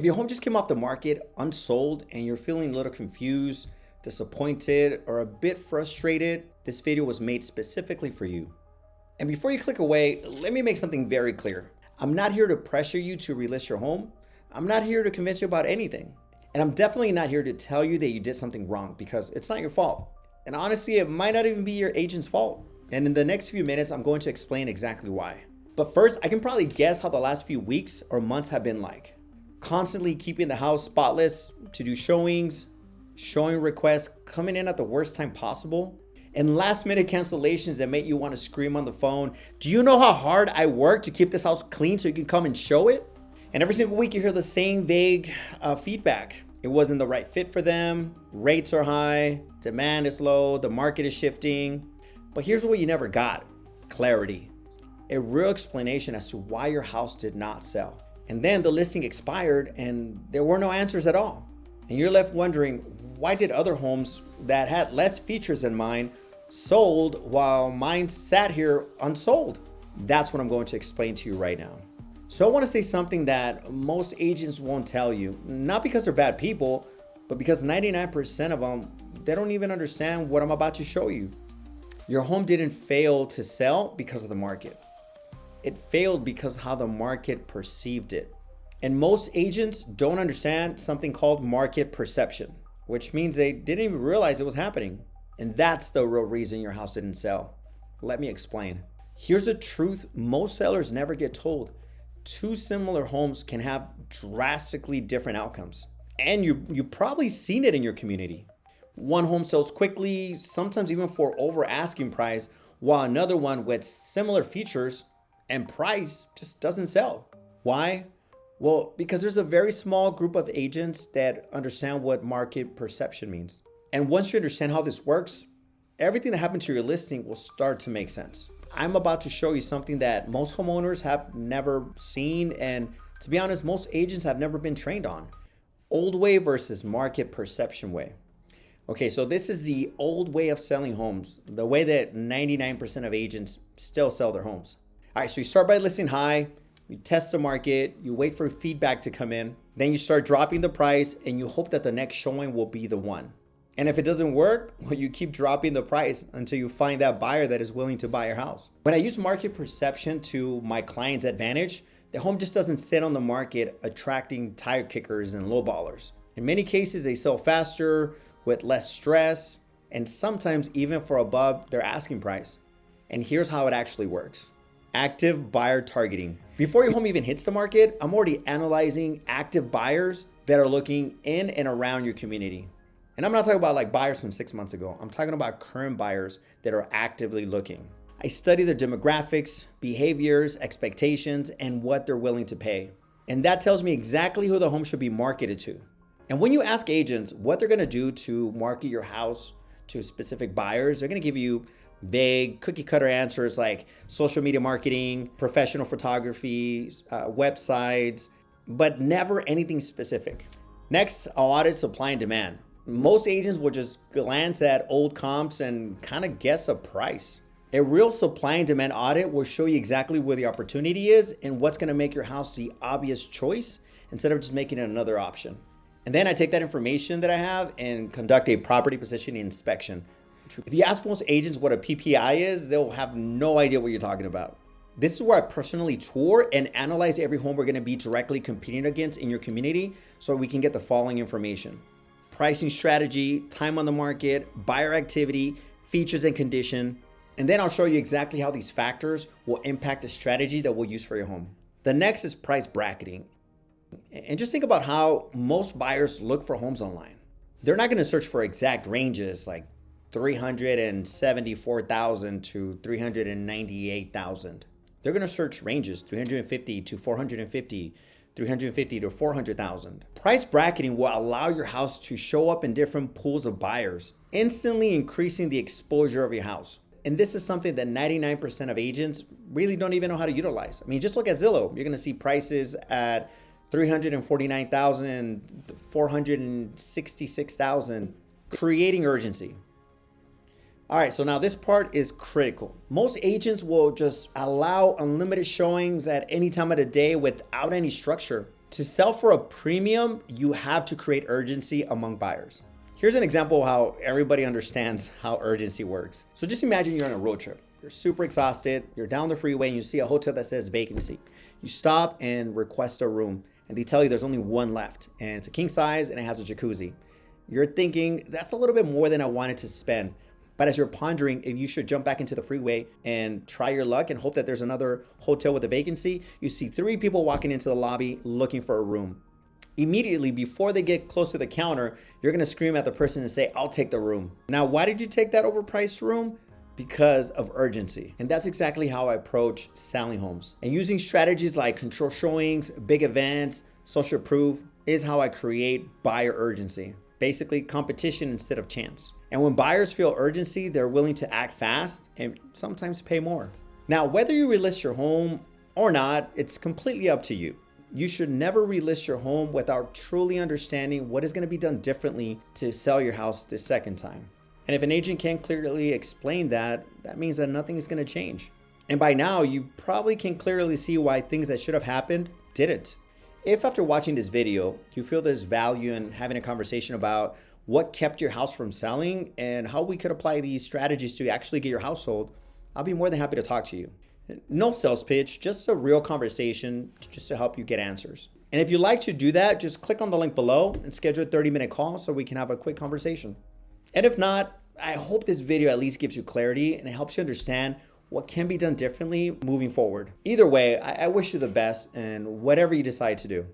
If your home just came off the market unsold and you're feeling a little confused, disappointed, or a bit frustrated, this video was made specifically for you. And before you click away, let me make something very clear. I'm not here to pressure you to relist your home. I'm not here to convince you about anything. And I'm definitely not here to tell you that you did something wrong, because it's not your fault. And honestly, it might not even be your agent's fault. And in the next few minutes, I'm going to explain exactly why. But first, I can probably guess how the last few weeks or months have been like. Constantly keeping the house spotless to do showings, showing requests coming in at the worst time possible, and last minute cancellations that make you want to scream on the phone. Do you know how hard I work to keep this house clean so you can come and show it? And every single week you hear the same vague feedback. It wasn't the right fit for them, rates are high, demand is low, the market is shifting. But here's what you never got: clarity. A real explanation as to why your house did not sell. And then the listing expired and there were no answers at all. And you're left wondering, why did other homes that had less features than mine sold while mine sat here unsold? That's what I'm going to explain to you right now. So I want to say something that most agents won't tell you, not because they're bad people, but because 99% of them, they don't even understand what I'm about to show you. Your home didn't fail to sell because of the market. It failed because how the market perceived it. And most agents don't understand something called market perception, which means they didn't even realize it was happening. And that's the real reason your house didn't sell. Let me explain. Here's the truth most sellers never get told. Two similar homes can have drastically different outcomes. And you've probably seen it in your community. One home sells quickly, sometimes even for over asking price, while another one with similar features and price just doesn't sell. Why? Well, because there's a very small group of agents that understand what market perception means. And once you understand how this works, everything that happened to your listing will start to make sense. I'm about to show you something that most homeowners have never seen, and to be honest, most agents have never been trained on. Old way versus market perception way. Okay, so this is the old way of selling homes, the way that 99% of agents still sell their homes. All right, so you start by listing high, you test the market, you wait for feedback to come in, then you start dropping the price and you hope that the next showing will be the one. And if it doesn't work, well, you keep dropping the price until you find that buyer that is willing to buy your house. When I use market perception to my client's advantage, the home just doesn't sit on the market attracting tire kickers and lowballers. In many cases, they sell faster, with less stress, and sometimes even for above their asking price. And here's how it actually works. Active buyer targeting. Before your home even hits the market, I'm already analyzing active buyers that are looking in and around your community. And I'm not talking about like buyers from 6 months ago. I'm talking about current buyers that are actively looking. I study their demographics, behaviors, expectations, and what they're willing to pay. And that tells me exactly who the home should be marketed to. And when you ask agents what they're gonna do to market your house to specific buyers, they're gonna give you vague cookie cutter answers like social media marketing, professional photography, websites, but never anything specific. Next, I'll audit supply and demand. Most agents will just glance at old comps and kind of guess a price. A real supply and demand audit will show you exactly where the opportunity is and what's gonna make your house the obvious choice instead of just making it another option. And then I take that information that I have and conduct a property positioning inspection. If you ask most agents what a PPI is, they'll have no idea what you're talking about. This is where I personally tour and analyze every home we're gonna be directly competing against in your community so we can get the following information: pricing strategy, time on the market, buyer activity, features and condition. And then I'll show you exactly how these factors will impact the strategy that we'll use for your home. The next is price bracketing. And just think about how most buyers look for homes online. They're not gonna search for exact ranges like 374,000 to 398,000. They're gonna search ranges 350 to 450, 350 to 400,000. Price bracketing will allow your house to show up in different pools of buyers, instantly increasing the exposure of your house. And this is something that 99% of agents really don't even know how to utilize. I mean, just look at Zillow. You're gonna see prices at 349,000, 466,000, creating urgency. All right, so now this part is critical. Most agents will just allow unlimited showings at any time of the day without any structure. To sell for a premium, you have to create urgency among buyers. Here's an example of how everybody understands how urgency works. So just imagine you're on a road trip. You're super exhausted. You're down the freeway and you see a hotel that says vacancy. You stop and request a room and they tell you there's only one left and it's a king size and it has a jacuzzi. You're thinking that's a little bit more than I wanted to spend. But as you're pondering if you should jump back into the freeway and try your luck and hope that there's another hotel with a vacancy, you see 3 people walking into the lobby looking for a room. Immediately before they get close to the counter, you're gonna scream at the person and say, I'll take the room. Now, why did you take that overpriced room? Because of urgency. And that's exactly how I approach selling homes. And using strategies like control showings, big events, social proof is how I create buyer urgency. Basically competition instead of chance. And when buyers feel urgency, they're willing to act fast and sometimes pay more. Now, whether you relist your home or not, it's completely up to you. You should never relist your home without truly understanding what is going to be done differently to sell your house the second time. And if an agent can't clearly explain that, that means that nothing is going to change. And by now, you probably can clearly see why things that should have happened didn't. If after watching this video, you feel there's value in having a conversation about what kept your house from selling and how we could apply these strategies to actually get your house sold, I'll be more than happy to talk to you. No sales pitch, just a real conversation just to help you get answers. And if you'd like to do that, just click on the link below and schedule a 30-minute call so we can have a quick conversation. And if not, I hope this video at least gives you clarity and it helps you understand what can be done differently moving forward. Either way, I wish you the best and whatever you decide to do.